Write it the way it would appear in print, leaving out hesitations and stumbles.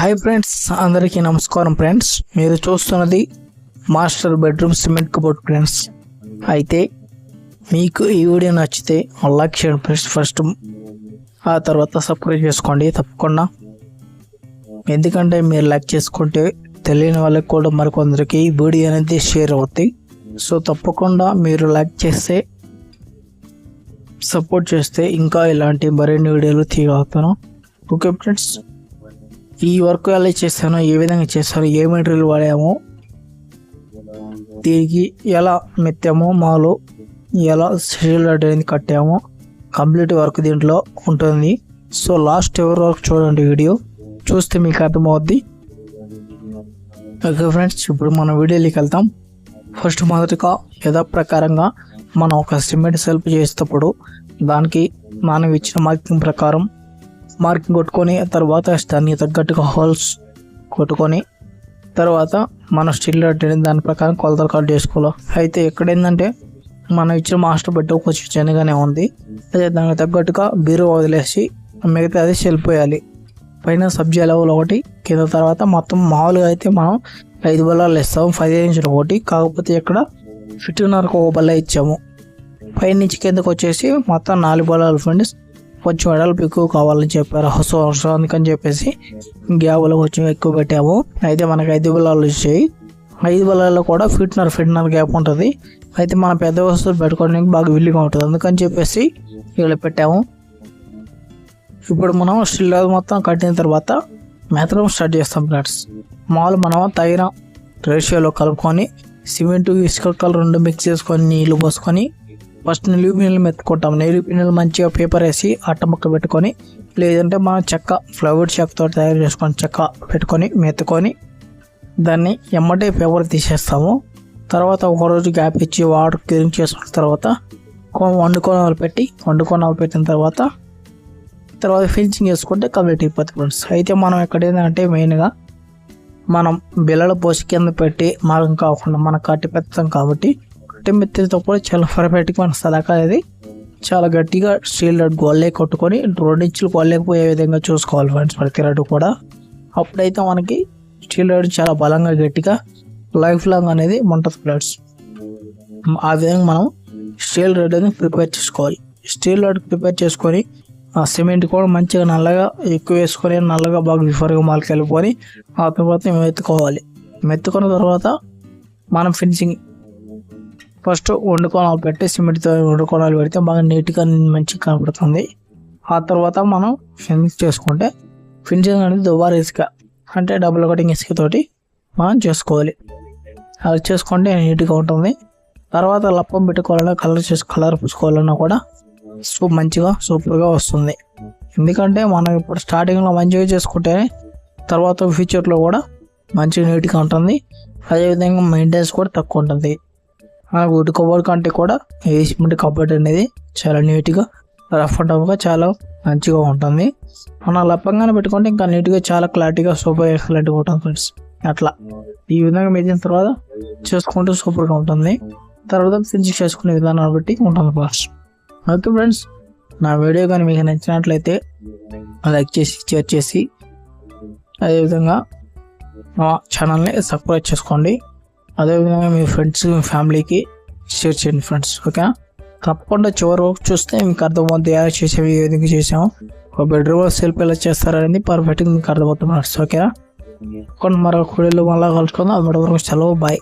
Hi friends, అందరికీ నమస్కారం friends. మీరు చూస్తున్నది master bedroom cement cupboard friends. అయితే మీకు ఈ వీడియో నచ్చితే లైక్ చేయండి ఫ్రెండ్స్. ఫస్ట్ ఆ తర్వాత సబ్స్క్రైబ్ చేసుకోండి తప్పకుండా. ఎందుకంటే మీరు లైక్ చేసుకుంటే తెలియని వాళ్ళకి కూడా మరికొందరికి ఈ వీడియో అనేది షేర్ అవుతాయి. సో తప్పకుండా మీరు లైక్ చేస్తే, సపోర్ట్ చేస్తే ఇంకా ఇలాంటి మరిన్ని వీడియోలు తీయగలుగుతాను. ఓకే ఫ్రెండ్స్, ఈ వర్క్ ఎలా చేస్తానో, ఏ విధంగా చేస్తానో, ఏ మెటీరియల్ వాడామో, దీనికి ఎలా మెత్తామో, మాలో ఎలా స్టీల్ రాడ్ అనేది కట్టామో కంప్లీట్ వర్క్ దీంట్లో ఉంటుంది. సో లాస్ట్ ఎవరి వరకు చూడండి, వీడియో చూస్తే మీకు అర్థమవుద్ది. ఓకే ఫ్రెండ్స్, ఇప్పుడు మనం వీడియోలోకి వెళ్తాం. ఫస్ట్ మొదటిగా యథాప్రకారంగా మనం ఒక సిమెంట్ సెల్ఫ్ చేసేటప్పుడు దానికి మనం ఇచ్చిన మార్కింగ్ ప్రకారం మార్కింగ్ కొట్టుకొని, తర్వాత దానికి తగ్గట్టుగా హోల్స్ కొట్టుకొని, తర్వాత మన స్టీల్ రాడ్ దాని ప్రకారం కొలతలు కట్ చేసుకోవాలి. అయితే ఇక్కడ ఏంటంటే మనం ఇచ్చిన మాస్టర్ బెడ్ కొంచెం చిన్నగానే ఉంది. అయితే దానికి తగ్గట్టుగా బీరు వదిలేసి మిగతా అది వెళ్ళిపోయాలి. పైన సబ్జీ లెవెల్ ఒకటి, కింద తర్వాత మొత్తం మామూలుగా అయితే మనం 5 బల్లాలు ఇస్తాము, 15 ఇంచులు ఒకటి. కాకపోతే ఇక్కడ 15.5 ఒక బల్ల ఇచ్చాము. పై నుంచి కిందకు వచ్చేసి మొత్తం 4 బల్లాలు ఫ్రెండ్స్. కొంచెం వెడల్పు ఎక్కువ కావాలని చెప్పారు, సో అందుకని చెప్పేసి గ్యాప్లో కొంచెం ఎక్కువ పెట్టాము. అయితే మనకి 5 బల్లాలు వచ్చాయి. 5 బల్లాల్లో కూడా 1.5 గ్యాప్ ఉంటుంది. అయితే మన పెద్ద వస్తువులు పెట్టుకోవడానికి బాగా విల్లుగా ఉంటుంది, అందుకని చెప్పేసి ఇలా పెట్టాము. ఇప్పుడు మనం స్టీల్ రాడ్ మొత్తం కట్టిన తర్వాత మెత్తడం స్టార్ట్ చేస్తాం ఫ్రెండ్స్. మామూలు మనం తగిన రేషియోలో కలుపుకొని సిమెంట్, ఇసుక కలర్ 2 మిక్స్ చేసుకొని నీళ్ళు పోసుకొని ఫస్ట్ నిలువు పిన్నెలు మెత్తుకుంటాం. నిలువు పిన్నెలు మంచిగా పేపర్ వేసి అట్ట ముక్క పెట్టుకొని, లేదంటే మనం చెక్క ఫ్లైవుడ్ చెక్కతో తయారు చేసుకొని చెక్క పెట్టుకొని మెత్తుకొని దాన్ని ఎమ్మటే పేపర్ తీసేస్తాము. తర్వాత ఒకరోజు గ్యాప్ ఇచ్చి వాటర్ క్లీన్ చేసుకున్న తర్వాత వండుకోనాలు పెట్టిన తర్వాత ఫినిషింగ్ చేసుకుంటే కంప్లీట్ అయిపోతుంది ఫ్రెండ్స్. అయితే మనం ఇక్కడ ఏంటంటే మెయిన్గా మనం బిల్లలు పోసి కింద పెట్టి మార్గం కాకుండా మనం కట్టి పెడతాం కాబట్టి మెత్తతో కూడా చాలా పర్ఫెక్ట్గా మన సదాకా అనేది చాలా గట్టిగా స్టీల్ రాడ్ గోళ్ళే కొట్టుకొని 2 ఇంచులు గోళ్ళేకపోయే విధంగా చూసుకోవాలి ఫ్రెండ్స్ ప్రతి రాడ్ కూడా. అప్పుడైతే మనకి స్టీల్ రాడ్ చాలా బలంగా గట్టిగా లైఫ్ లాంగ్ అనేది ఉంటుంది ఫ్రెండ్స్. ఆ విధంగా మనం స్టీల్ రాడ్ అనేది ప్రిపేర్ చేసుకోవాలి. స్టీల్ రాడ్ ప్రిపేర్ చేసుకొని ఆ సిమెంట్ కూడా మంచిగా నల్లగా ఎక్కువ వేసుకొని నల్లగా బాగా విఫర్గా మాలకి వెళ్ళిపోయి ఆ తర్వాత మెత్తుకోవాలి. మెత్తుకున్న తర్వాత మనం ఫినిషింగ్ ఫస్ట్ వండుకోనాలు పెట్టి సిమెంట్తో వండుకోనాలు పెడితే బాగా నీట్గా మంచిగా కనపడుతుంది. ఆ తర్వాత మనం ఫినిష్ చేసుకుంటే ఫినిషింగ్ అనేది దుబారా ఇసుక అంటే డబుల్ కటింగ్ ఇసుకతోటి మనం చేసుకోవాలి. అలా చేసుకుంటే నీట్గా ఉంటుంది. తర్వాత లప్పం పెట్టుకోవాలన్నా కలర్ పూసుకోవాలన్నా కూడా మంచిగా సూపర్గా వస్తుంది. ఎందుకంటే మనం ఇప్పుడు స్టార్టింగ్లో మంచిగా చేసుకుంటే తర్వాత ఫ్యూచర్లో కూడా మంచిగా నీట్గా ఉంటుంది. అదేవిధంగా మెయింటెనెన్స్ కూడా తక్కువ ఉంటుంది. వుడ్ కబోర్డ్ కంటే కూడా ఈ సిమెంట్ కబోర్డ్ అనేది చాలా నీట్గా రఫ్ అండ్ టఫ్గా చాలా మంచిగా ఉంటుంది. మనం లప్పంగానే పెట్టుకుంటే ఇంకా నీట్గా చాలా క్లారిటీగా సూపర్ ఎక్సలెంట్గా ఉంటుంది ఫ్రెండ్స్. అట్లా ఈ విధంగా మెదిన తర్వాత చేసుకుంటే సూపర్గా ఉంటుంది. తర్వాత ఫినిష్ చేసుకునే విధానాన్ని బట్టి ఉంటుంది ఫ్రెండ్స్. ఓకే ఫ్రెండ్స్, నా వీడియో కానీ మీకు నచ్చినట్లయితే లైక్ చేసి షేర్ చేసి అదేవిధంగా మా ఛానల్ని సబ్స్క్రైబ్ చేసుకోండి. అదేవిధంగా మీ ఫ్రెండ్స్, మీ ఫ్యామిలీకి షేర్ చేయండి ఫ్రెండ్స్. ఓకేనా? తప్పకుండా చివరి వరకు చూస్తే మీకు అర్థమవుతుంది ఎలా చేసాము, ఏ విధంగా చేసాము, ఒక బెడ్రూమ్ సెల్ఫ్ ఎలా చేస్తారనేది పర్ఫెక్ట్గా మీకు అర్థమవుతుంది ఫ్రెండ్స్. ఓకేనా? కొన్ని మరొక వీడియోలో మళ్ళీ కలుసుకుందాం. అది వరకు సెలవు, బాయ్.